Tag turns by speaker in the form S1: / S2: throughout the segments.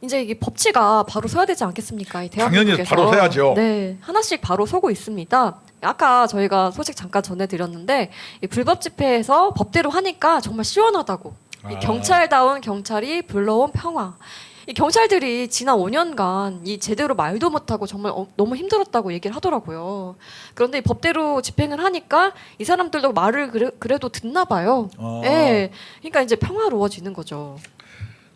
S1: 이제 이게 법치가 바로 서야 되지 않겠습니까? 이
S2: 당연히
S1: 대한민국에서.
S2: 바로 서야죠.
S1: 네, 하나씩 바로 서고 있습니다. 아까 저희가 소식 잠깐 전해드렸는데 이 불법 집회에서 법대로 하니까 정말 시원하다고. 이 경찰다운 경찰이 불러온 평화. 이 경찰들이 지난 5년간 이 제대로 말도 못하고 정말 너무 힘들었다고 얘기를 하더라고요. 그런데 이 법대로 집행을 하니까 이 사람들도 말을 그래도 듣나 봐요. 예, 그러니까 이제 평화로워지는 거죠.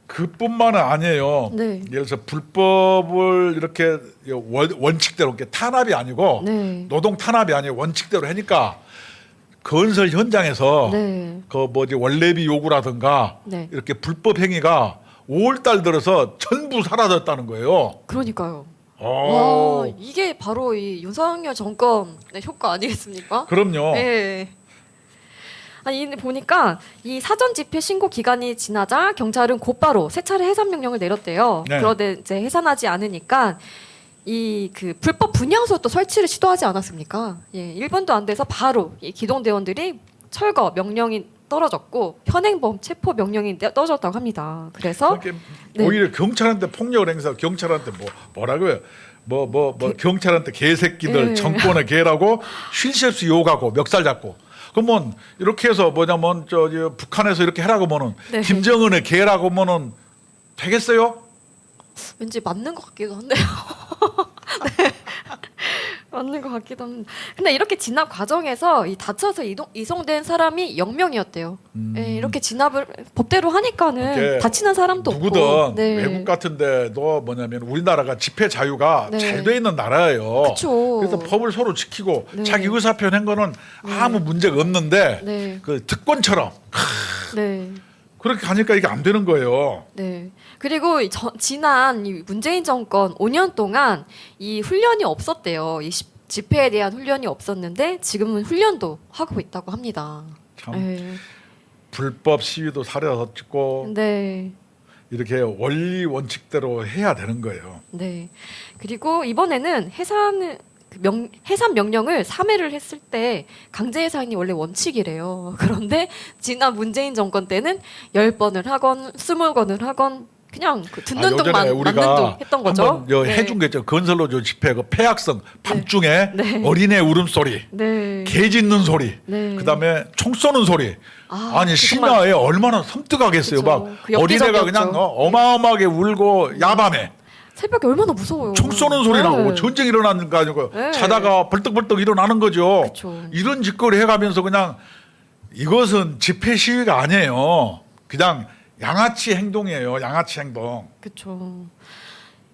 S2: 그뿐만은 아니에요.
S1: 네.
S2: 예를 들어서 불법을 이렇게 원칙대로 이렇게 탄압이 아니고
S1: 네.
S2: 노동 탄압이 아니고 원칙대로 하니까 건설 현장에서
S1: 네.
S2: 그 뭐지 원래비 요구라든가
S1: 네.
S2: 이렇게 불법 행위가 5월달 들어서 전부 사라졌다는 거예요.
S1: 그러니까요.
S2: 오.
S1: 와, 이게 바로 이 윤석열 정권의 효과 아니겠습니까?
S2: 그럼요.
S1: 네. 아니 보니까 이 사전 집회 신고 기간이 지나자 경찰은 곧바로 세 차례 해산 명령을 내렸대요.
S2: 네.
S1: 그런데 이제 해산하지 않으니까 이 그 불법 분향소 또 설치를 시도하지 않았습니까? 예, 1분도 안 돼서 바로 이 기동대원들이 철거 명령이 떨어졌고 현행범 체포 명령이 떨어졌다고 합니다. 그래서
S2: 그렇게
S1: 네.
S2: 오히려 경찰한테 폭력을 행사, 경찰한테 뭐라고요? 경찰한테 개새끼들
S1: 네.
S2: 정권의 개라고 쉴 새 없이 욕하고 멱살 잡고. 그러면 이렇게 해서 뭐냐면 북한에서 이렇게 하라고 하면은
S1: 네.
S2: 김정은의 개라고 하면은 되겠어요?
S1: 왠지 맞는 것 같기도 한데요. 네. 맞는 것 같기도 합니다. 근데 이렇게 진압 과정에서 이 다쳐서 이송된 사람이 0명이었대요. 네, 이렇게 진압을 법대로 하니까는 다치는 사람도
S2: 누구든
S1: 없고. 네.
S2: 외국 같은데도 뭐냐면 우리나라가 집회 자유가
S1: 네.
S2: 잘 돼 있는 나라예요.
S1: 그쵸.
S2: 그래서 법을 서로 지키고
S1: 네.
S2: 자기 의사 표현한 거는 아무 문제가 없는데
S1: 네.
S2: 그 특권처럼
S1: 네.
S2: 그렇게 가니까 이게 안 되는 거예요.
S1: 네. 그리고 지난 이 문재인 정권 5년 동안 이 훈련이 없었대요. 이 집회에 대한 훈련이 없었는데 지금은 훈련도 하고 있다고 합니다.
S2: 참
S1: 네.
S2: 불법 시위도 사려졌고
S1: 네.
S2: 이렇게 원리 원칙대로 해야 되는 거예요.
S1: 네. 그리고 이번에는 해산 명령을 3회를 했을 때 강제 해산이 원래 원칙이래요. 그런데 지난 문재인 정권 때는 10번을 하건 20건을 하건 그냥 그 듣는 동만 맞는 둥 했던 거죠.
S2: 한번
S1: 네.
S2: 해준 게 있죠. 건설로 집회 그 폐악성 밤중에
S1: 네.
S2: 어린애 울음소리,
S1: 네.
S2: 개 짖는 소리,
S1: 네.
S2: 그다음에 총 쏘는 소리. 아니
S1: 그
S2: 심야에 얼마나 섬뜩하겠어요.
S1: 그쵸.
S2: 막
S1: 그
S2: 어린애가
S1: 엽기적이었죠.
S2: 그냥 어마어마하게 울고 야밤에
S1: 새벽에 얼마나 무서워요.
S2: 총 쏘는 소리
S1: 네.
S2: 나고 전쟁 일어나는 거 아니고
S1: 네.
S2: 자다가 벌떡벌떡 일어나는 거죠.
S1: 그쵸.
S2: 이런 짓거리 해가면서 그냥 이것은 집회 시위가 아니에요. 그냥 양아치 행동이에요. 양아치 행동.
S1: 그렇죠.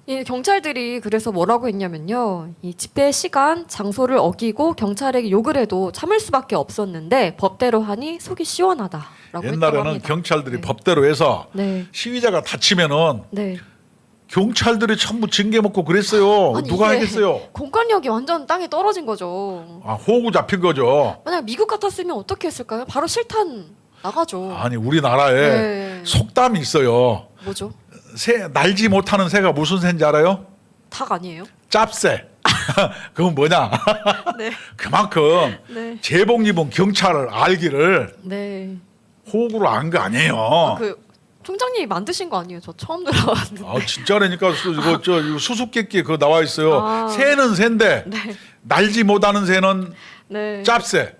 S1: 이 경찰들이 그래서 뭐라고 했냐면요. 이 집회 시간, 장소를 어기고 경찰에게 욕을 해도 참을 수밖에 없었는데 법대로 하니 속이 시원하다라고 했다고
S2: 옛날에는
S1: 합니다.
S2: 경찰들이
S1: 네.
S2: 법대로 해서
S1: 네.
S2: 시위자가 다치면은
S1: 네.
S2: 경찰들이 전부 징계 먹고 그랬어요.
S1: 아니,
S2: 누가
S1: 이게
S2: 하겠어요?
S1: 공권력이 완전 땅에 떨어진 거죠.
S2: 아, 호구 잡힌 거죠.
S1: 만약 미국 같았으면 어떻게 했을까요? 바로 실탄 나가죠.
S2: 아니 우리나라에
S1: 네.
S2: 속담이 있어요.
S1: 뭐죠?
S2: 날지 못하는 새가 무슨 새인지 알아요?
S1: 닭 아니에요?
S2: 짭새. 그건 뭐냐?
S1: 네.
S2: 그만큼
S1: 네.
S2: 제복 입은 경찰을 알기를
S1: 네.
S2: 호구로 안 거 아니에요.
S1: 그 총장님이 만드신 거 아니에요? 저 처음 들어봤는데.
S2: 아 진짜라니까 이거 수수께끼 그거 나와 있어요.
S1: 아.
S2: 새는 새인데
S1: 네.
S2: 날지 못하는 새는
S1: 네.
S2: 짭새.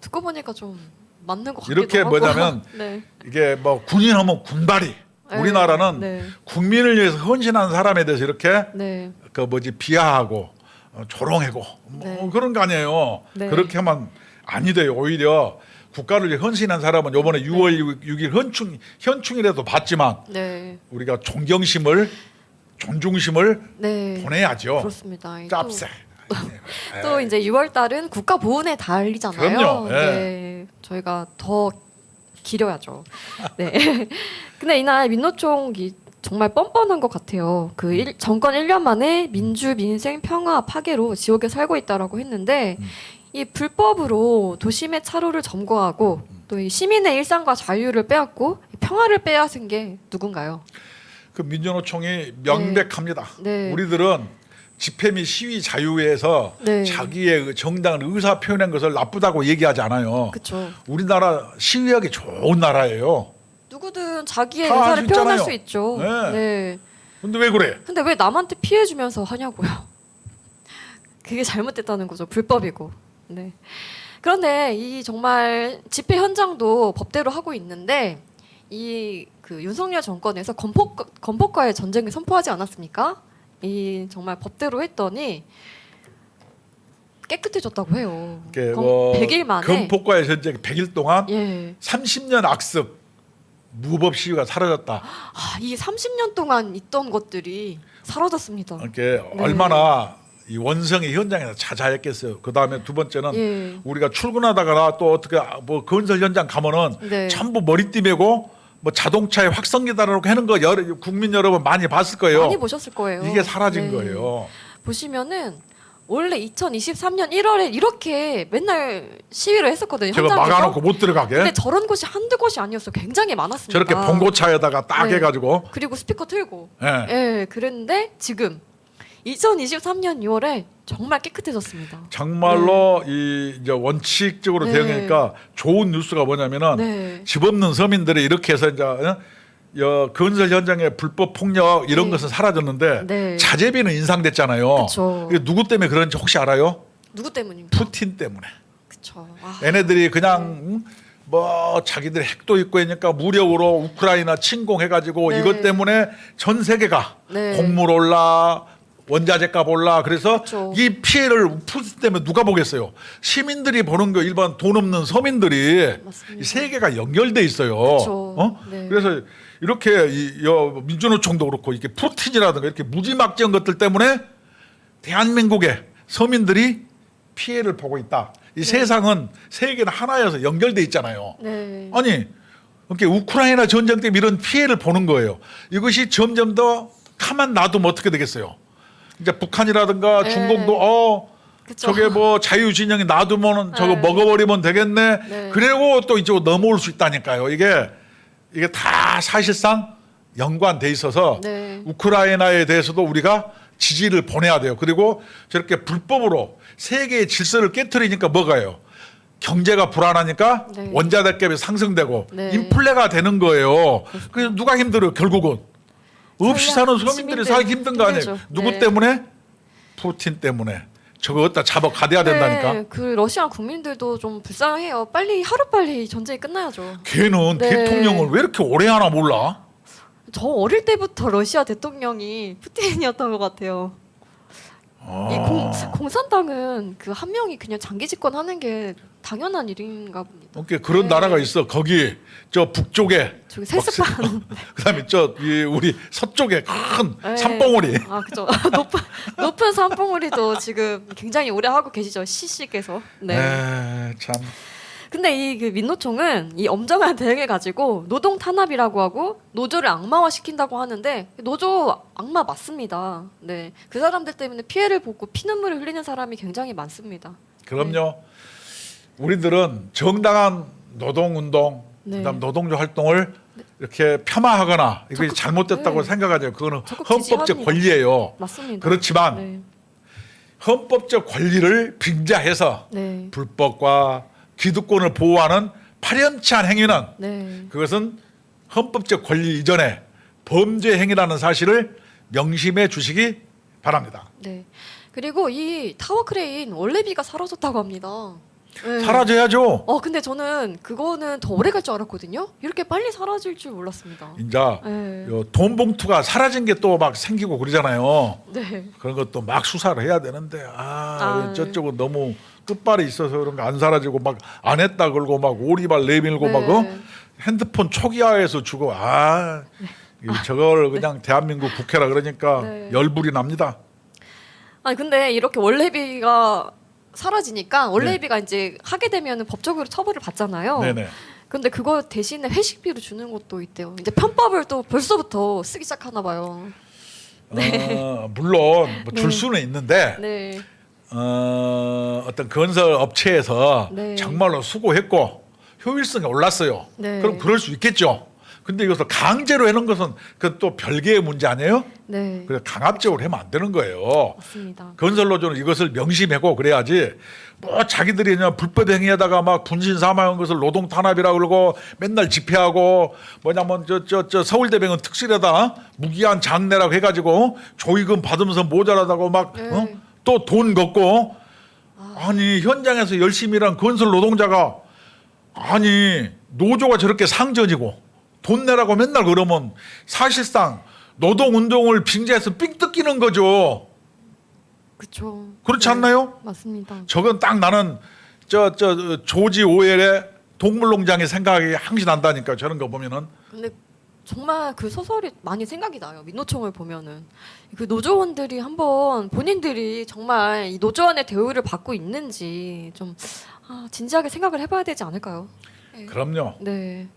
S1: 듣고 보니까 좀 맞는 것 같기도
S2: 이렇게
S1: 하고.
S2: 뭐냐면
S1: 네.
S2: 이게 뭐 군인하면 군발이.
S1: 네.
S2: 우리나라는
S1: 네.
S2: 국민을 위해서 헌신한 사람에 대해서 이렇게
S1: 네.
S2: 그 뭐지 비하하고 조롱하고 뭐
S1: 네.
S2: 그런 거 아니에요.
S1: 네.
S2: 그렇게 하면 아니 돼요. 오히려 국가를 위해 헌신한 사람은 이번에 6월 6일 현충일에도 봤지만
S1: 네.
S2: 우리가 존경심을 존중심을
S1: 네.
S2: 보내야죠.
S1: 그렇습니다.
S2: 짭새.
S1: 또 이제 6월 달은 국가 보훈의 달이잖아요.
S2: 그럼요. 예.
S1: 네. 저희가 더 기려야죠. 네. 근데 이날 민노총이 정말 뻔뻔한 것 같아요. 정권 1년 만에 민주, 민생, 평화, 파괴로 지옥에 살고 있다라고 했는데 이 불법으로 도심의 차로를 점거하고 또 이 시민의 일상과 자유를 빼앗고 평화를 빼앗은 게 누군가요?
S2: 그 민주노총이 명백합니다.
S1: 네.
S2: 우리들은 집회 및 시위 자유에서
S1: 네.
S2: 자기의 그 정당한 의사 표현한 것을 나쁘다고 얘기하지 않아요.
S1: 그렇죠.
S2: 우리나라 시위하기 좋은 나라예요.
S1: 누구든 자기의
S2: 다
S1: 의사를
S2: 할수
S1: 표현할
S2: 있잖아요.
S1: 수 있죠.
S2: 네.
S1: 네.
S2: 근데 왜 그래?
S1: 근데 왜 남한테 피해 주면서 하냐고요. 그게 잘못됐다는 거죠. 불법이고. 네. 그런데 이 정말 집회 현장도 법대로 하고 있는데 이 그 윤석열 정권에서 건폭과의 전쟁을 선포하지 않았습니까? 이 정말 법대로 했더니 깨끗해졌다고 해요. 100일 만에.
S2: 건폭과의 전쟁 100일 동안
S1: 예.
S2: 30년 악습 무법 시위가 사라졌다.
S1: 아, 이 30년 동안 있던 것들이 사라졌습니다.
S2: 이렇게
S1: 네.
S2: 얼마나 이 원성의 현장에서 자자했겠어요. 그 다음에 두 번째는
S1: 예.
S2: 우리가 출근하다가 또 어떻게 뭐 건설 현장 가면은
S1: 네.
S2: 전부 머리띠 메고 뭐 자동차에 확성기 달아놓고 하는 거 국민 여러분 많이 봤을 거예요.
S1: 많이 보셨을 거예요.
S2: 이게 사라진
S1: 네.
S2: 거예요.
S1: 보시면은 원래 2023년 1월에 이렇게 맨날 시위를 했었거든요.
S2: 제가
S1: 현장에서.
S2: 막아놓고 못 들어가게.
S1: 근데 저런 곳이 한두 곳이 아니었어요. 굉장히 많았습니다.
S2: 저렇게 봉고차에다가 딱
S1: 네.
S2: 해가지고.
S1: 그리고 스피커 틀고.
S2: 예.
S1: 예, 그랬는데 지금 2023년 6월에 정말 깨끗해졌습니다.
S2: 정말로 이 이제 원칙적으로
S1: 네.
S2: 대응하니까 좋은 뉴스가 뭐냐면은
S1: 네.
S2: 집 없는 서민들이 이렇게 해서 이제 건설 현장의 불법 폭력 이런
S1: 네.
S2: 것은 사라졌는데
S1: 네.
S2: 자재비는 인상됐잖아요.
S1: 그쵸.
S2: 이게 누구 때문에 그런지 혹시 알아요?
S1: 누구 때문입니까?
S2: 푸틴 때문에.
S1: 그쵸. 아,
S2: 얘네들이 그냥 뭐 자기들 핵도 있고 하니까 무력으로 우크라이나 침공해가지고
S1: 네.
S2: 이것 때문에 전 세계가
S1: 네.
S2: 곡물 올라 원자재 값 올라 그래서
S1: 그쵸.
S2: 이 피해를 푸틴 때문에 누가 보겠어요? 시민들이 보는 거 일반 돈 없는 서민들이
S1: 맞습니다.
S2: 이 세계가 연결돼 있어요.
S1: 그쵸. 네.
S2: 그래서 이렇게 민주노총도 그렇고 이렇게 푸틴이라든가 이렇게 무지막지한 것들 때문에 대한민국의 서민들이 피해를 보고 있다. 이 세상은 세계는 하나여서 연결돼 있잖아요.
S1: 네.
S2: 아니 이렇게 우크라이나 전쟁 때문에 이런 피해를 보는 거예요. 이것이 점점 더 가만 놔두면 어떻게 되겠어요? 이제 북한이라든가
S1: 네.
S2: 중공도
S1: 그쵸.
S2: 저게 뭐 자유진영이 놔두면은 저거
S1: 네.
S2: 먹어버리면 되겠네.
S1: 네.
S2: 그리고 또 이쪽으로 넘어올 수 있다니까요. 이게 다 사실상 연관돼 있어서
S1: 네.
S2: 우크라이나에 대해서도 우리가 지지를 보내야 돼요. 그리고 저렇게 불법으로 세계의 질서를 깨트리니까 뭐가요? 경제가 불안하니까
S1: 네.
S2: 원자재 값이 상승되고
S1: 네.
S2: 인플레가 되는 거예요. 그래서 누가 힘들어요? 결국은 없이 사는 서민들이
S1: 시민들
S2: 살기 힘든 거 아니에요?
S1: 힘들죠.
S2: 누구
S1: 네.
S2: 때문에? 푸틴 때문에. 저거 어디다 잡아 가둬야 된다니까.
S1: 네, 그 러시아 국민들도 좀 불쌍해요. 빨리 하루빨리 전쟁이 끝나야죠.
S2: 걔는
S1: 네.
S2: 대통령을 왜 이렇게 오래 하나 몰라?
S1: 저 어릴 때부터 러시아 대통령이 푸틴이었던 것 같아요. 이 공산당은 그 한 명이 그냥 장기 집권하는 게 당연한 일인가 봅니다.
S2: 그러니까 그런
S1: 네.
S2: 나라가 있어. 거기 저 북쪽에
S1: 저기 세습한
S2: 그다음에 우리 서쪽에 큰
S1: 네.
S2: 산봉우리.
S1: 아 그죠. 높은 산봉우리도 지금 굉장히 오래 하고 계시죠. 시씨께서. 네.
S2: 참.
S1: 근데 이 그 민노총은 이 엄정한 대응을 가지고 노동 탄압이라고 하고 노조를 악마화 시킨다고 하는데 노조 악마 맞습니다. 네, 그 사람들 때문에 피해를 보고 피눈물을 흘리는 사람이 굉장히 많습니다.
S2: 그럼요. 우리들은 정당한 노동운동,
S1: 네.
S2: 그다음 노동조 활동을 이렇게 폄하하거나 이것이
S1: 적극-
S2: 잘못됐다고
S1: 네.
S2: 생각하죠. 그거는
S1: 적극
S2: 헌법적
S1: 지지합니다.
S2: 권리예요.
S1: 맞습니다.
S2: 그렇지만
S1: 네,
S2: 헌법적 권리를 빙자해서
S1: 네,
S2: 불법과 기득권을 보호하는 파렴치한 행위는
S1: 네,
S2: 그것은 헌법적 권리 이전에 범죄 행위라는 사실을 명심해 주시기 바랍니다.
S1: 네. 그리고 이 타워 크레인 원래비가 사라졌다고 합니다. 네.
S2: 사라져야죠.
S1: 근데 저는 그거는 더 오래 갈 줄 알았거든요. 이렇게 빨리 사라질 줄 몰랐습니다.
S2: 이제
S1: 네,
S2: 돈 봉투가 사라진 게 또 막 생기고 그러잖아요.
S1: 네,
S2: 그런 것도 막 수사를 해야 되는데
S1: 아,
S2: 저쪽은 너무 끝발이 있어서 그런 거 안 사라지고 막 안 했다 그러고 막 오리발 내밀고 막
S1: 네.
S2: 핸드폰 초기화해서 주고 저걸 그냥 대한민국 국회라 그러니까
S1: 네.
S2: 열불이 납니다.
S1: 아니 근데 이렇게 원래비가 사라지니까 원래비가 이제 하게 되면 법적으로 처벌을 받잖아요.
S2: 네네.
S1: 근데 그거 대신에 회식비로 주는 것도 있대요. 이제 편법을 또 벌써부터 쓰기 시작하나 봐요.
S2: 물론 뭐 줄
S1: 네.
S2: 수는 있는데
S1: 네.
S2: 어떤 건설 업체에서
S1: 네.
S2: 정말로 수고했고 효율성이 올랐어요.
S1: 네.
S2: 그럼 그럴 수 있겠죠. 근데 이것을 강제로 해놓은 것은 그 또 별개의 문제 아니에요?
S1: 네,
S2: 그래서 강압적으로 하면 안 되는 거예요.
S1: 맞습니다.
S2: 건설노조는 이것을 명심하고 그래야지 뭐 자기들이 그냥 불법 행위에다가 막 분신 사망한 것을 노동 탄압이라고 그러고 맨날 집회하고 뭐냐면 저 서울대병원 특실에다 무기한 장례라고 해가지고 조의금 받으면서 모자라다고 막
S1: 네.
S2: 또 돈 걷고 아니 현장에서 열심히 일한 건설 노동자가 아니 노조가 저렇게 상전이고 돈 내라고 맨날 그러면 사실상 노동운동을 빙자해서 삥 뜯기는 거죠.
S1: 그렇죠.
S2: 그렇지 않나요?
S1: 맞습니다.
S2: 저건 딱 나는 저 조지 오웰의 동물농장의 생각이 항시 난다니까 저런 거 보면은.
S1: 근데 정말 그 소설이 많이 생각이 나요. 민노총을 보면은 그 노조원들이 한번 본인들이 정말 이 노조원의 대우를 받고 있는지 좀 진지하게 생각을 해봐야 되지 않을까요? 네.
S2: 그럼요.
S1: 네.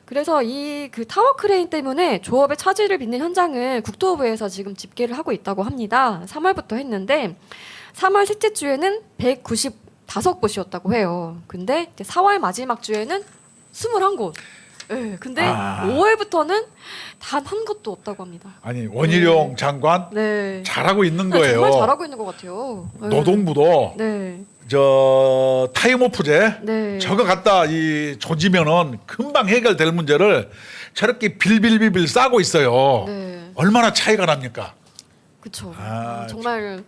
S1: 그래서 이 그 타워 크레인 때문에 조업의 차질을 빚는 현장을 국토부에서 지금 집계를 하고 있다고 합니다. 3월부터 했는데 3월 셋째 주에는 195곳이었다고 해요. 근데 이제 4월 마지막 주에는 21곳. 네, 근데 5월부터는 단 한 곳도 없다고 합니다.
S2: 아니 원희룡 장관
S1: 네.
S2: 잘하고 있는
S1: 네,
S2: 거예요.
S1: 정말 잘하고 있는 것 같아요. 네.
S2: 노동부도
S1: 네.
S2: 저 타임오프제
S1: 네.
S2: 저거 갖다 이 조지면은 금방 해결될 문제를 저렇게 빌빌빌빌 싸고 있어요.
S1: 네.
S2: 얼마나 차이가 납니까?
S1: 그렇죠.
S2: 아,
S1: 정말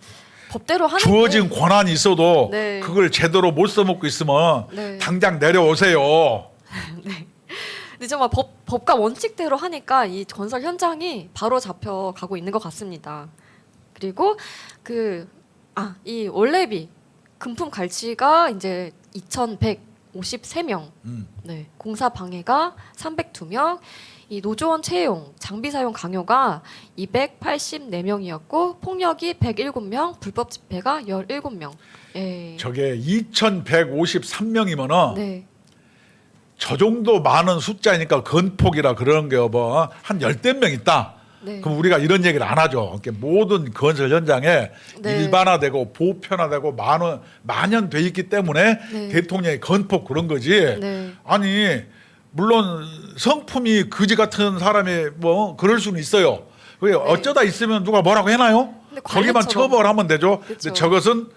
S1: 법대로 하는
S2: 주어진
S1: 게
S2: 권한이 있어도
S1: 네.
S2: 그걸 제대로 못 써먹고 있으면
S1: 네.
S2: 당장 내려오세요.
S1: 근데 정말 법과 원칙대로 하니까 이 건설 현장이 바로 잡혀가고 있는 것 같습니다. 그리고 이 원래비 금품 갈취가 이제 2,153명, 네, 공사 방해가 302명, 이 노조원 채용, 장비 사용 강요가 284명이었고 폭력이 107명, 불법 집회가 17명. 예.
S2: 저게 2,153명이면은
S1: 네.
S2: 저 정도 많은 숫자니까 건폭이라 그러는 게 뭐 한 열댓 명 있다.
S1: 네.
S2: 그럼 우리가 이런 얘기를 안 하죠. 이렇게 모든 건설 현장에
S1: 네.
S2: 일반화되고 보편화되고 만연돼 있기 때문에
S1: 네.
S2: 대통령이 건폭 그런 거지.
S1: 네.
S2: 아니 물론 성품이 거지 같은 사람이 뭐 그럴 수는 있어요. 그게 어쩌다 있으면 누가 뭐라고 해나요?
S1: 근데
S2: 거기만
S1: 관례처럼.
S2: 처벌하면 되죠.
S1: 그쵸.
S2: 근데 저것은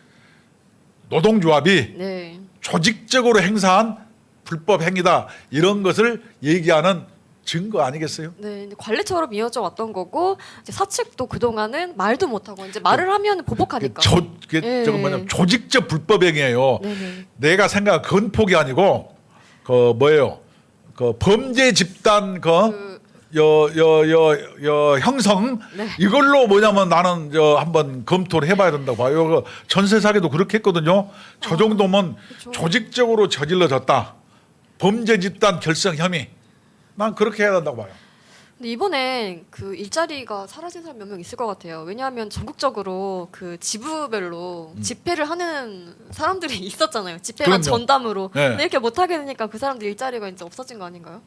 S2: 노동조합이
S1: 네.
S2: 조직적으로 행사한 불법 행위다 이런 것을 얘기하는 증거 아니겠어요?
S1: 네, 근데 관례처럼 이어져 왔던 거고 이제 사측도 그 동안은 말도 못하고 이제 말을 하면 보복하니까.
S2: 그게
S1: 예.
S2: 저거 뭐냐면 조직적 불법 행위예요.
S1: 네네.
S2: 내가 생각 건폭이 아니고 그 뭐예요? 그 범죄 집단 형성
S1: 네.
S2: 이걸로 뭐냐면 나는 한번 검토를 해봐야 된다고 봐요. 그 전세 사기도 그렇게 했거든요. 저 정도면
S1: 그쵸.
S2: 조직적으로 저질러졌다. 범죄 집단 결성 혐의. 난 그렇게 해야 된다고 봐요.
S1: 근데 이번에 그 일자리가 사라진 사람 몇 명 있을 것 같아요. 왜냐하면 전국적으로 그 지부별로 집회를 하는 사람들이 있었잖아요. 집회만
S2: 그럼요.
S1: 전담으로.
S2: 네.
S1: 근데 이렇게 못하게 되니까 그 사람들 일자리가 이제 없어진 거 아닌가요?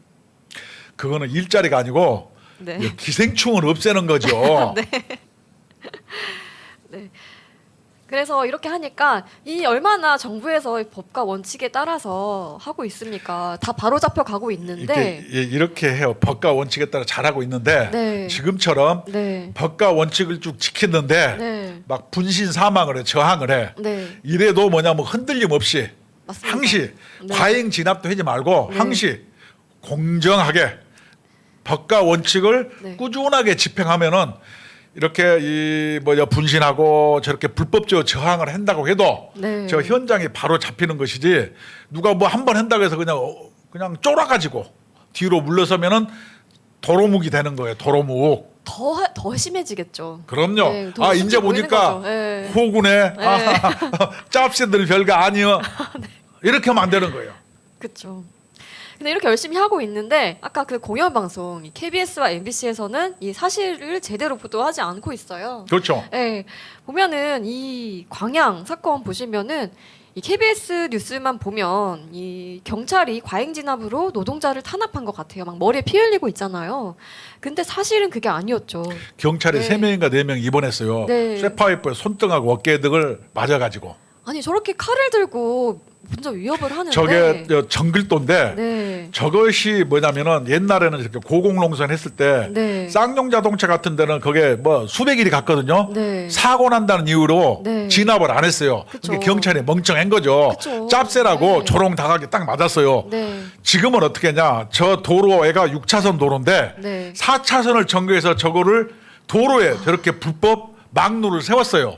S2: 그거는 일자리가 아니고
S1: 네.
S2: 기생충을 없애는 거죠.
S1: 네. 그래서 이렇게 하니까 이 얼마나 정부에서 이 법과 원칙에 따라서 하고 있습니까? 다 바로 잡혀 가고 있는데.
S2: 이렇게 해요. 법과 원칙에 따라 잘하고 있는데
S1: 네.
S2: 지금처럼
S1: 네.
S2: 법과 원칙을 쭉 지켰는데
S1: 네.
S2: 막 분신 사망을 해 저항을 해.
S1: 네.
S2: 이래도 뭐냐면 흔들림 없이
S1: 맞습니다.
S2: 항시
S1: 네.
S2: 과잉 진압도 하지 말고
S1: 네.
S2: 항시 공정하게 법과 원칙을
S1: 네.
S2: 꾸준하게 집행하면은 이렇게 이 분신하고 저렇게 불법적으로 저항을 한다고 해도
S1: 네.
S2: 저 현장에 바로 잡히는 것이지 누가 뭐 한 번 한다고 해서 그냥 쫄아가지고 뒤로 물러서면은 도로묵이 되는 거예요. 도로묵.
S1: 더 심해지겠죠.
S2: 그럼요.
S1: 네, 더
S2: 이제
S1: 숨지 보이는
S2: 보니까
S1: 거죠. 네.
S2: 호구네.
S1: 네.
S2: 짭새들 별거 아니여. 이렇게 하면 안 되는 거예요.
S1: 그렇죠. 근데 이렇게 열심히 하고 있는데 아까 그 공영 방송 KBS와 MBC에서는 이 사실을 제대로 보도하지 않고 있어요.
S2: 그렇죠.
S1: 네, 보면은 이 광양 사건 보시면은 이 KBS 뉴스만 보면 이 경찰이 과잉 진압으로 노동자를 탄압한 것 같아요. 막 머리에 피 흘리고 있잖아요. 근데 사실은 그게 아니었죠.
S2: 경찰이
S1: 네.
S2: 3명인가 4명 입원했어요.
S1: 네.
S2: 쇠파이프에 손등하고 어깨 등을 맞아가지고.
S1: 아니 저렇게 칼을 들고 먼저 위협을 하는데.
S2: 저게 정글도인데
S1: 네.
S2: 저것이 뭐냐면은 옛날에는 이렇게 고공농선 했을 때
S1: 네.
S2: 쌍용 자동차 같은 데는 그게 뭐 수백 일이 갔거든요.
S1: 네.
S2: 사고 난다는 이유로
S1: 네.
S2: 진압을 안 했어요.
S1: 그쵸.
S2: 그러니까 경찰이 멍청한 거죠.
S1: 그쵸.
S2: 짭새라고
S1: 네.
S2: 조롱 당하게 딱 맞았어요.
S1: 네.
S2: 지금은 어떻게 했냐? 저 도로가 6차선 도로인데
S1: 네.
S2: 4차선을 전개해서 저거를 도로에 저렇게 불법 막루를 세웠어요.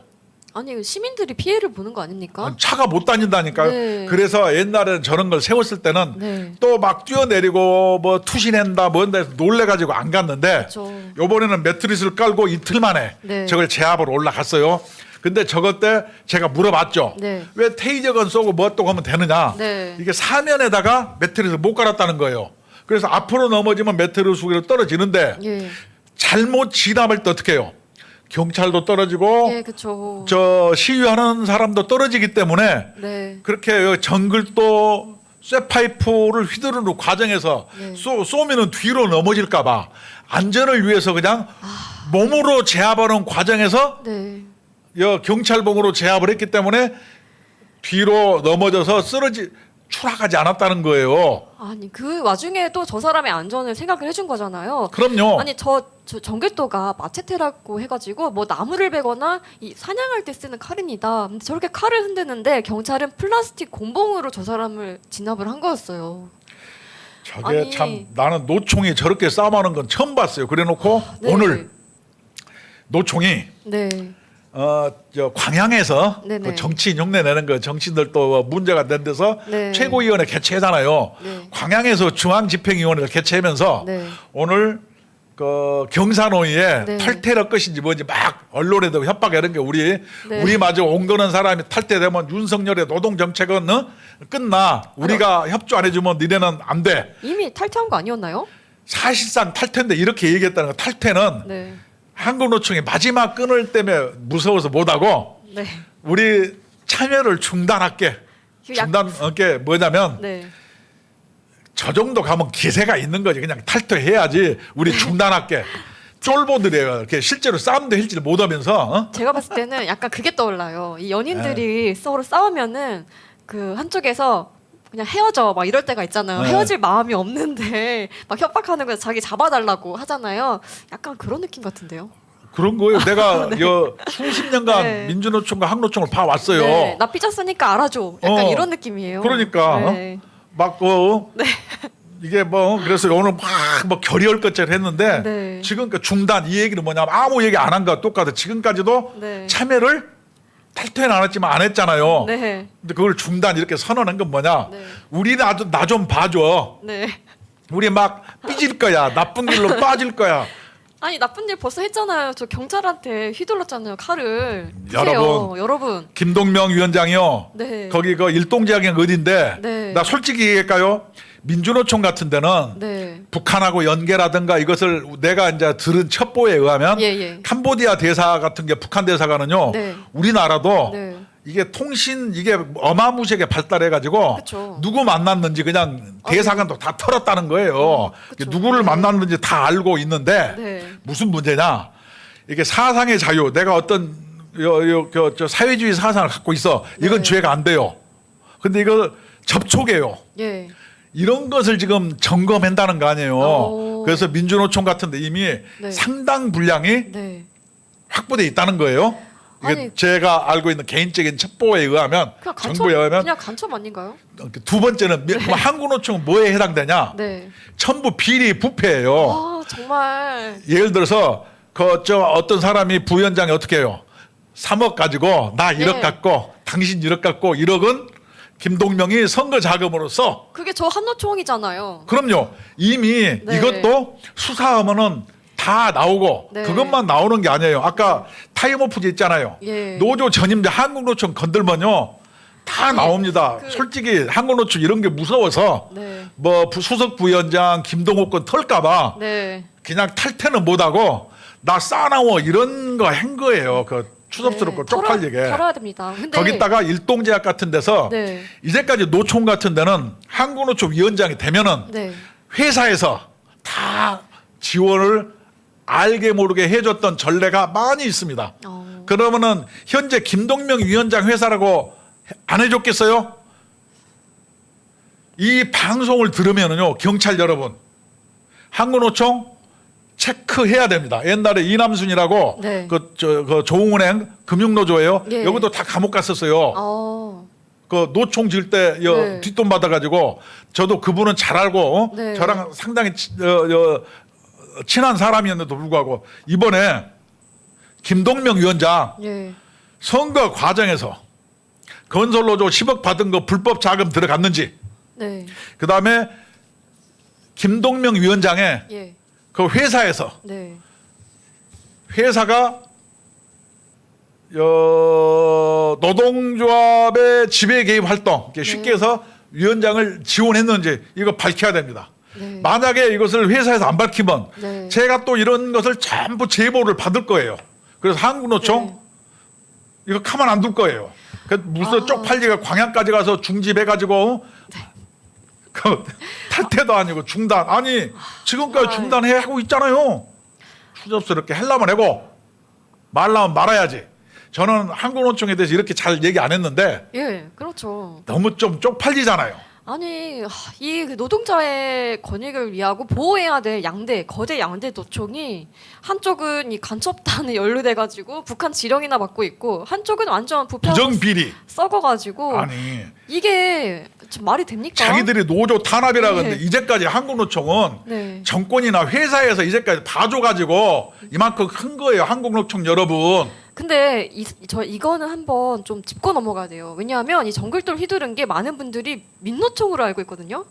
S1: 아니 시민들이 피해를 보는 거 아닙니까?
S2: 차가 못 다닌다니까요.
S1: 네.
S2: 그래서 옛날에는 저런 걸 세웠을 때는
S1: 네.
S2: 또 막 뛰어내리고 뭐 투신한다 뭔데 놀래가지고 안 갔는데
S1: 그렇죠.
S2: 요번에는 매트리스를 깔고 이틀 만에
S1: 네.
S2: 저걸 제압으로 올라갔어요. 근데 저것 때 제가 물어봤죠.
S1: 네.
S2: 왜 테이저건 쏘고 뭐 또 하면 되느냐.
S1: 네.
S2: 이게 사면에다가 매트리스를 못 깔았다는 거예요. 그래서 앞으로 넘어지면 매트리스 위로 떨어지는데
S1: 예.
S2: 잘못 진압할 때 어떻게 해요? 경찰도 떨어지고
S1: 예, 그렇죠.
S2: 저 시위하는 사람도 떨어지기 때문에
S1: 네.
S2: 그렇게 정글도 쇠파이프를 휘두르는 과정에서
S1: 네.
S2: 쏘면은 뒤로 넘어질까봐 안전을 위해서 그냥 몸으로 제압하는 과정에서
S1: 네.
S2: 경찰봉으로 제압을 했기 때문에 뒤로 넘어져서 추락하지 않았다는 거예요.
S1: 아니 그 와중에도 저 사람의 안전을 생각을 해준 거잖아요.
S2: 그럼요.
S1: 아니 저 정글도가 마체테라고 해가지고 뭐 나무를 베거나 이 사냥할 때 쓰는 칼입니다. 근데 저렇게 칼을 흔드는데 경찰은 플라스틱 곤봉으로 저 사람을 진압을 한 거였어요.
S2: 저게
S1: 아니.
S2: 참 나는 노총이 저렇게 싸움하는 건 처음 봤어요. 그래놓고
S1: 네.
S2: 오늘 노총이
S1: 네.
S2: 저 광양에서
S1: 네네.
S2: 그 정치인 흉내 내는 거 정치인들도 문제가 된 데서
S1: 네.
S2: 최고위원회 개최하잖아요.
S1: 네.
S2: 광양에서 중앙집행위원회를 개최하면서
S1: 네.
S2: 오늘 그 경사노위에
S1: 네.
S2: 탈퇴할 것인지 뭔지 막 언론에도 협박하는 게 우리 마저 옹거는 사람이 탈퇴되면 윤석열의 노동 정책은 끝나. 우리가 협조 안 해주면 니네는 안 돼.
S1: 이미 탈퇴한 거 아니었나요?
S2: 사실상 탈퇴인데 이렇게 얘기했다는 거. 탈퇴는
S1: 네.
S2: 한국노총이 마지막 끈을 때문에 무서워서 못하고
S1: 네.
S2: 우리 참여를 중단할게. 중단할게 뭐냐면
S1: 네.
S2: 저 정도 가면 기세가 있는 거지. 그냥 탈퇴해야지. 우리 중단할게. 쫄보들이에요. 이렇게 실제로 싸움도 할지 못하면서.
S1: 제가 봤을 때는 약간 그게 떠올라요. 이 연인들이 서로 싸우면은 그 한쪽에서 그냥 헤어져 막 이럴 때가 있잖아요.
S2: 네.
S1: 헤어질 마음이 없는데 막 협박하는 거에서 자기 잡아달라고 하잖아요. 약간 그런 느낌 같은데요.
S2: 그런 거예요. 내가 수십 년간
S1: 네.
S2: 민주노총과 학노총을 봐왔어요.
S1: 네, 나 삐졌으니까 알아줘. 약간
S2: 어.
S1: 이런 느낌이에요.
S2: 그러니까
S1: 네.
S2: 막 이게 뭐 그래서 오늘 막 결의할 것처럼 했는데
S1: 네.
S2: 지금 그 중단 이 얘기는 뭐냐면 아무 얘기 안 한 거 똑같아. 지금까지도
S1: 네.
S2: 참여를 탈퇴는 안 했지만 안 했잖아요.
S1: 네.
S2: 근데 그걸 중단 이렇게 선언한 건 뭐냐?
S1: 네.
S2: 우리 나 좀 봐줘.
S1: 네.
S2: 우리 막 삐질 거야. 나쁜 길로 빠질 거야.
S1: 아니 나쁜 일 벌써 했잖아요. 저 경찰한테 휘둘렀잖아요. 칼을. 여러분.
S2: 김동명 위원장이요.
S1: 네.
S2: 거기 그 일동지역이 어딘데?
S1: 네.
S2: 나 솔직히 얘기할까요? 민주노총 같은 데는
S1: 네.
S2: 북한하고 연계라든가 이것을 내가 이제 들은 첩보에 의하면
S1: 예.
S2: 캄보디아 대사 같은 게 북한 대사관은요.
S1: 네.
S2: 우리나라도
S1: 네.
S2: 이게 통신 이게 어마무시하게 발달해가지고
S1: 그쵸.
S2: 누구 만났는지 그냥 대사관도 다 털었다는 거예요.
S1: 그쵸.
S2: 누구를
S1: 네.
S2: 만났는지 다 알고 있는데
S1: 네.
S2: 무슨 문제냐? 이게 사상의 자유. 내가 어떤 저 사회주의 사상을 갖고 있어. 이건
S1: 네.
S2: 죄가 안 돼요. 근데 이거 접촉이에요.
S1: 예.
S2: 이런 것을 지금 점검한다는 거 아니에요.
S1: 오.
S2: 그래서 민주노총 같은데 이미
S1: 네.
S2: 상당 분량이
S1: 네.
S2: 확보돼 있다는 거예요. 이게
S1: 아니. 제가
S2: 알고 있는 개인적인 첩보에 의하면
S1: 그냥 간첩
S2: 정보에 의하면
S1: 그냥 간첩 아닌가요?
S2: 두 번째는 한국노총은 뭐에 해당되냐?
S1: 네.
S2: 전부 비리 부패예요.
S1: 아 정말.
S2: 예를 들어서 저 어떤 사람이 부위원장이 어떻게 해요? 3억 가지고 나 1억
S1: 네.
S2: 갖고 당신 1억 갖고 1억은 김동명이 선거 자금으로 써.
S1: 그게 저 한노총이잖아요.
S2: 그럼요. 이미
S1: 네.
S2: 이것도 수사하면은 다 나오고
S1: 네.
S2: 그것만 나오는 게 아니에요. 아까 타임오프제 있잖아요.
S1: 예.
S2: 노조 전임자 한국노총 건들면요. 다
S1: 아니,
S2: 나옵니다.
S1: 그-
S2: 솔직히 한국노총 이런 게 무서워서
S1: 네.
S2: 뭐 수석 부위원장 김동욱 건 털까봐
S1: 네.
S2: 그냥 탈퇴는 못하고 나 싸나워 이런 거 한 거예요. 그 추접스럽고
S1: 네.
S2: 쪽팔리게.
S1: 털어야 됩니다. 근데
S2: 거기다가 일동제약 같은 데서
S1: 네.
S2: 이제까지 노총 같은 데는 한국노총 위원장이 되면은
S1: 네.
S2: 회사에서 다 지원을 알게 모르게 해줬던 전례가 많이 있습니다. 그러면은 현재 김동명 위원장 회사라고 안 해줬겠어요? 이 방송을 들으면은요, 경찰 여러분, 한국노총 체크해야 됩니다. 옛날에 이남순이라고
S1: 네.
S2: 그 조흥은행 금융노조예요.
S1: 예.
S2: 여기도 다 감옥 갔었어요.
S1: 어.
S2: 그 노총 질 때
S1: 네.
S2: 뒷돈 받아가지고 저도 그분은 잘 알고
S1: 네.
S2: 저랑 상당히 친한 사람이었는데도 불구하고 이번에 김동명 위원장
S1: 예.
S2: 선거 과정에서 건설노조 10억 받은 거 불법 자금 들어갔는지,
S1: 네.
S2: 그 다음에 김동명 위원장의
S1: 예.
S2: 그 회사에서
S1: 네.
S2: 회사가 노동조합의 지배 개입 활동, 쉽게 해서 위원장을 지원했는지 이거 밝혀야 됩니다.
S1: 네.
S2: 만약에 이것을 회사에서 안 밝히면
S1: 네.
S2: 제가 또 이런 것을 전부 제보를 받을 거예요. 그래서 한국노총
S1: 네.
S2: 이거 가만 안 둘 거예요. 그 무슨 쪽팔리가 광양까지 가서 중집해가지고 그 탈퇴도 아니고 중단, 아니 지금까지 중단해 하고 있잖아요. 추접스럽게 하려면 하고 말라면 말아야지. 저는 한국노총에 대해서 이렇게 잘 얘기 안 했는데
S1: 예. 그렇죠.
S2: 너무 좀 쪽팔리잖아요.
S1: 아니 이 노동자의 권익을 위하고 보호해야 될 거대 양대 노총이 한쪽은 이 간첩단에 연루돼가지고 북한 지령이나 받고 있고 한쪽은 완전
S2: 부정비리.
S1: 썩어가지고
S2: 아니
S1: 이게 좀 말이 됩니까?
S2: 자기들이 노조 탄압이라
S1: 네.
S2: 그러는데 이제까지 한국노총은
S1: 네.
S2: 정권이나 회사에서 이제까지 봐줘가지고 이만큼 큰 거예요. 한국노총 여러분.
S1: 근데 이거는 한번 좀 짚고 넘어가야 돼요. 왜냐하면 이 정글돌 휘두른 게 많은 분들이 민노총으로 알고 있거든요.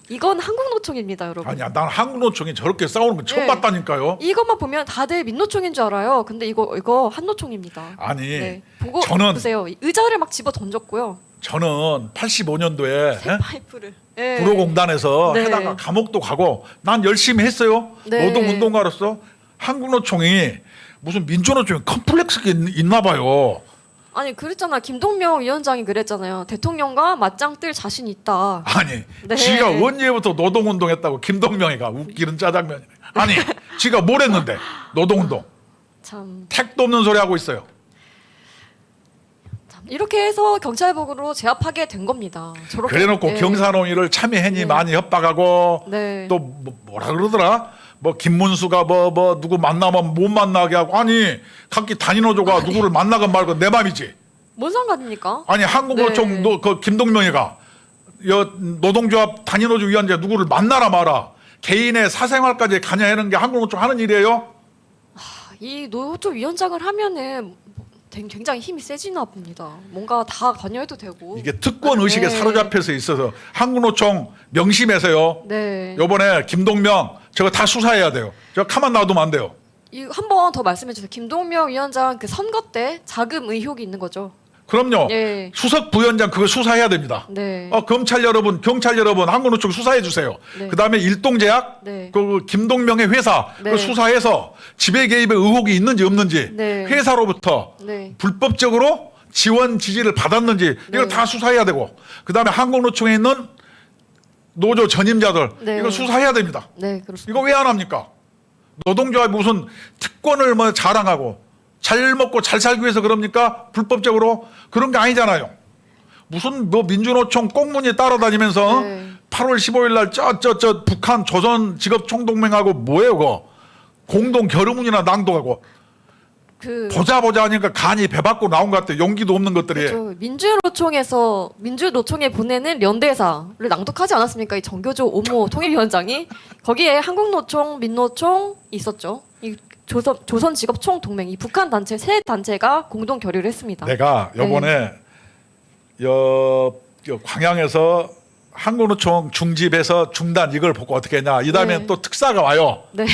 S1: 이건 한국노총입니다, 여러분.
S2: 아니야, 난 한국노총이 저렇게 싸우는 거 처음
S1: 네.
S2: 봤다니까요.
S1: 이것만 보면 다들 민노총인 줄 알아요. 근데 이거 한노총입니다.
S2: 아니
S1: 네. 보고
S2: 저는-
S1: 보세요. 의자를 막 집어 던졌고요.
S2: 저는 85년도에
S1: 파이프를. 네.
S2: 구로공단에서
S1: 네.
S2: 하다가 감옥도 가고 난 열심히 했어요.
S1: 네.
S2: 노동운동가로서. 한국노총이 무슨 민주노총이 컴플렉스가 있나 봐요.
S1: 아니 그랬잖아. 김동명 위원장이 그랬잖아요. 대통령과 맞짱 뜰 자신 있다.
S2: 아니
S1: 네.
S2: 지가 언제부터 노동운동했다고 김동명이가 웃기는 짜장면이네. 아니 지가 뭘 했는데 노동운동.
S1: 참
S2: 택도 없는 소리 하고 있어요.
S1: 이렇게 해서 경찰국으로 제압하게 된 겁니다. 저렇게
S2: 그래놓고
S1: 네.
S2: 경사노위를 참여했니
S1: 네.
S2: 많이 협박하고
S1: 네.
S2: 또 뭐라 그러더라? 뭐 김문수가 뭐 누구 만나면 못 만나게 하고, 아니 각기 단위노조가 누구를 만나건 말건 내 맘이지.
S1: 뭔 상관입니까?
S2: 아니 한국노총
S1: 네.
S2: 그 김동명이가 노동조합 단위노조 위원장 누구를 만나라 마라 개인의 사생활까지 관여하는 게 한국노총 하는 일이에요?
S1: 이 노조 위원장을 하면은 굉장히 힘이 세지나 봅니다. 뭔가 다 관여해도 되고.
S2: 이게 특권 의식에
S1: 네.
S2: 사로잡혀서 있어서 한국노총 명심해서요.
S1: 네.
S2: 요번에 김동명 저거 다 수사해야 돼요. 저 가만 놔두면 안 돼요.
S1: 한 번 더 말씀해 주세요. 김동명 위원장 그 선거 때 자금 의혹이 있는 거죠.
S2: 그럼요.
S1: 예.
S2: 수석 부위원장 그거 수사해야 됩니다.
S1: 네.
S2: 검찰 여러분, 경찰 여러분, 한국노총 수사해 주세요.
S1: 네.
S2: 그다음에 일동제약,
S1: 네.
S2: 그 김동명의 회사
S1: 네.
S2: 그 수사해서 지배 개입의 의혹이 있는지 없는지,
S1: 네.
S2: 회사로부터
S1: 네.
S2: 불법적으로 지원 지지를 받았는지 이걸
S1: 네.
S2: 다 수사해야 되고, 그다음에 한국노총에 있는 노조 전임자들
S1: 네.
S2: 이거 수사해야 됩니다.
S1: 네, 그렇습니다.
S2: 이거 왜 안 합니까? 노동조합이 무슨 특권을 뭐 자랑하고 잘 먹고 잘 살기 위해서 그럽니까? 불법적으로 그런 게 아니잖아요. 무슨 뭐 민주노총 꽁무니 따라다니면서
S1: 네.
S2: 8월 15일 날 저 북한 조선 직업 총동맹하고 뭐예요, 그거? 공동 결의문이나 낭독하고 보자 하니까 간이 배 밖으로 나온 것 같아. 용기도 없는 것들이.
S1: 그렇죠. 민주노총에 보내는 연대사를 낭독하지 않았습니까? 이 정교조 오모 통일위원장이 거기에 한국노총, 민노총 있었죠. 이 조선직업총동맹 이 북한 단체 세 단체가 공동 결의를 했습니다.
S2: 내가 요번에 광양에서 한국노총 중집에서 중단 이걸 보고 어떻게 했냐. 이 다음에
S1: 네.
S2: 또 특사가 와요.
S1: 네.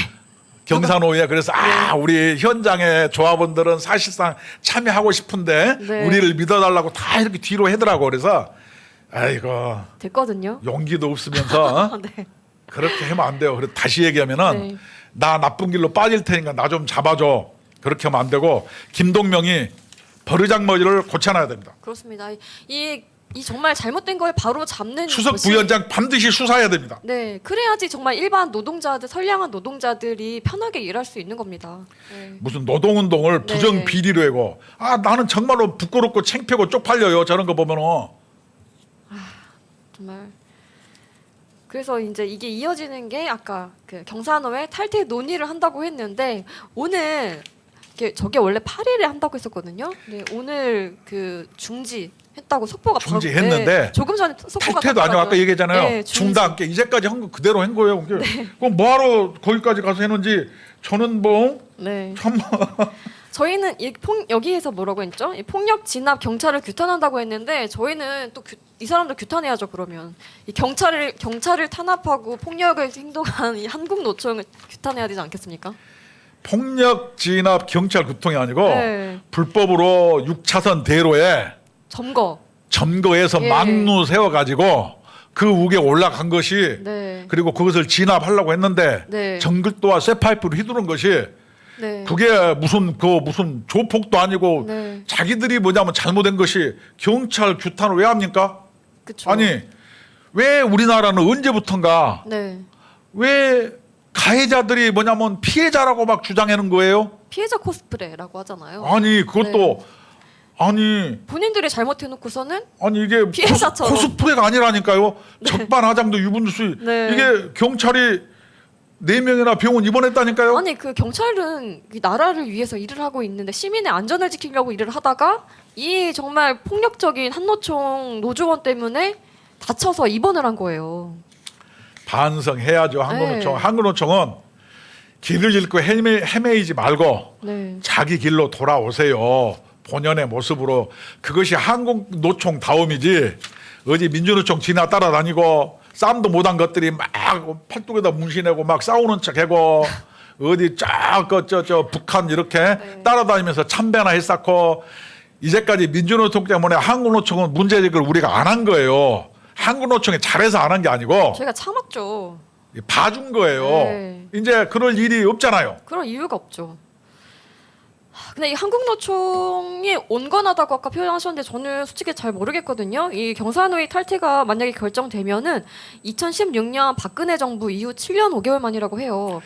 S2: 경산호에. 그래서 우리 현장의 조합원들은 사실상 참여하고 싶은데
S1: 네.
S2: 우리를 믿어달라고 다 이렇게 뒤로 해더라고. 그래서 아이고
S1: 됐거든요.
S2: 용기도 없으면서
S1: 네.
S2: 그렇게 하면 안 돼요. 그래서 다시 얘기하면은
S1: 네.
S2: 나 나쁜 길로 빠질 테니까 나 좀 잡아줘. 그렇게 하면 안 되고 김동명이 버르장머리를 고쳐놔야 됩니다.
S1: 그렇습니다. 이 정말 잘못된 걸 바로 잡는
S2: 수석
S1: 것이-
S2: 부위원장 반드시 수사해야 됩니다.
S1: 네, 그래야지 정말 일반 노동자들, 선량한 노동자들이 편하게 일할 수 있는 겁니다. 네.
S2: 무슨 노동운동을
S1: 네.
S2: 부정 비리로 하고 나는 정말로 부끄럽고 창피하고 쪽팔려요. 저런 거 보면은
S1: 정말 그래서 이제 이게 이어지는 게 아까 그 경사노회 탈퇴 논의를 한다고 했는데 오늘 저게 원래 8일에 한다고 했었거든요. 네, 오늘 그 중지했다고 속보가
S2: 중지했는데
S1: 네, 조금 전에 속보가
S2: 탈퇴도 아니고 아까 얘기했잖아요.
S1: 네,
S2: 중단께 이제까지 한 거 그대로 한 거예요. 그럼 뭐하러 거기까지 가서 했는지 저는 뭐
S1: 네.
S2: 참
S1: 저희는 여기에서 뭐라고 했죠? 이 폭력 진압 경찰을 규탄한다고 했는데 저희는 또 이 사람들 규탄해야죠. 그러면 이 경찰을 탄압하고 폭력을 행동한 이 한국노총을 규탄해야 되지 않겠습니까?
S2: 폭력 진압 경찰 구통이 아니고
S1: 네.
S2: 불법으로 6차선 대로에 점거해서
S1: 예.
S2: 막루 세워가지고 그 우에 올라간 것이
S1: 네.
S2: 그리고 그것을 진압하려고 했는데
S1: 네.
S2: 정글도와 쇠파이프를 휘두른 것이
S1: 네.
S2: 그게 무슨 조폭도 아니고
S1: 네.
S2: 자기들이 뭐냐면 잘못된 것이 경찰 규탄을 왜 합니까?
S1: 그쵸.
S2: 아니 왜 우리나라는 언제부턴가
S1: 네.
S2: 왜 가해자들이 뭐냐면 피해자라고 막 주장하는 거예요?
S1: 피해자 코스프레라고 하잖아요.
S2: 아니 그것도 아니
S1: 본인들이 잘못해놓고서는
S2: 이게
S1: 피해자처럼.
S2: 코스프레가 아니라니까요. 적반하장도 유분수.
S1: 네.
S2: 이게 경찰이 4명이나 병원 입원했다니까요.
S1: 아니 그 경찰은 이 나라를 위해서 일을 하고 있는데 시민의 안전을 지키려고 일을 하다가 이 정말 폭력적인 한노총 노조원 때문에 다쳐서 입원을 한 거예요.
S2: 반성해야죠. 한국노총.
S1: 네.
S2: 한국노총은 길을 잃고 헤매이지 말고
S1: 네.
S2: 자기 길로 돌아오세요. 본연의 모습으로. 그것이 한국노총 다움이지. 어디 민주노총 지나 따라다니고 싸움도 못한 것들이 막 팔뚝에다 문신하고 막 싸우는 척하고 어디 저 북한 이렇게
S1: 네.
S2: 따라다니면서 참배나 했었고 이제까지 민주노총 때문에 한국노총은 문제제기를 우리가 안 한 거예요. 한국노총이 잘해서 안 한 게 아니고
S1: 저희가 참았죠.
S2: 봐준 거예요.
S1: 네.
S2: 이제 그럴 일이 없잖아요.
S1: 그런 이유가 없죠. 근데 이 한국노총이 온건하다고 아까 표현하셨는데 저는 솔직히 잘 모르겠거든요. 이 경사노위 탈퇴가 만약에 결정되면은 2016년 박근혜 정부 이후 7년 5개월 만이라고 해요.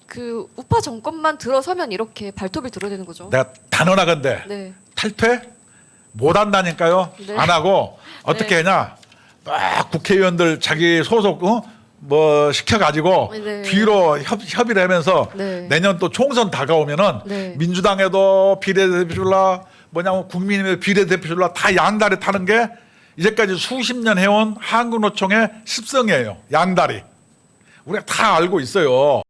S1: 그 우파 정권만 들어서면 이렇게 발톱을 드러내는 거죠.
S2: 내가 단언하건대
S1: 네.
S2: 탈퇴 못 한다니까요.
S1: 네.
S2: 안 하고 어떻게
S1: 네.
S2: 하냐? 막 국회의원들 자기 소속 뭐 시켜가지고
S1: 네.
S2: 뒤로 협의를 하면서
S1: 네.
S2: 내년 또 총선 다가오면은
S1: 네.
S2: 민주당에도 비례대표 줄라 뭐냐면 국민의힘에 비례대표 줄라 다 양다리 타는 게 이제까지 수십 년 해온 한국노총의 습성이에요. 양다리. 우리가 다 알고 있어요.